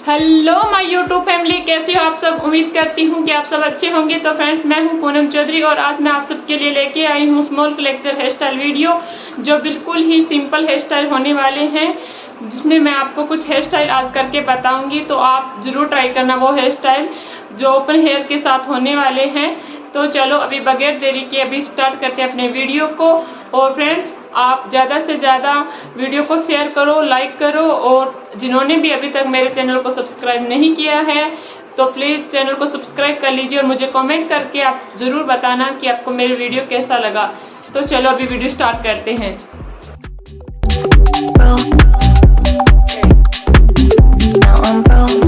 Hello my YouTube family, कैसे हो आप सब। उम्मीद करती हूँ कि आप सब अच्छे होंगे। तो फ्रेंड्स, मैं हूँ पूनम चौधरी और आज मैं आप सबके लिए लेके आई हूँ स्मॉल कलेक्चर हेयर स्टाइल वीडियो, जो बिल्कुल ही सिंपल हेयर स्टाइल होने वाले हैं, जिसमें मैं आपको कुछ हेयर स्टाइल आज करके बताऊंगी। तो आप ज़रूर ट्राई करना वो हेयर स्टाइल जो ओपन हेयर के साथ होने वाले हैं। तो चलो अभी बगैर देरी के अभी स्टार्ट करते हैं अपने वीडियो को। और फ्रेंड्स, आप ज़्यादा से ज़्यादा वीडियो को शेयर करो, लाइक करो, और जिन्होंने भी अभी तक मेरे चैनल को सब्सक्राइब नहीं किया है तो प्लीज़ चैनल को सब्सक्राइब कर लीजिए और मुझे कमेंट करके आप ज़रूर बताना कि आपको मेरे वीडियो कैसा लगा। तो चलो अभी वीडियो स्टार्ट करते हैं। Now I'm broke.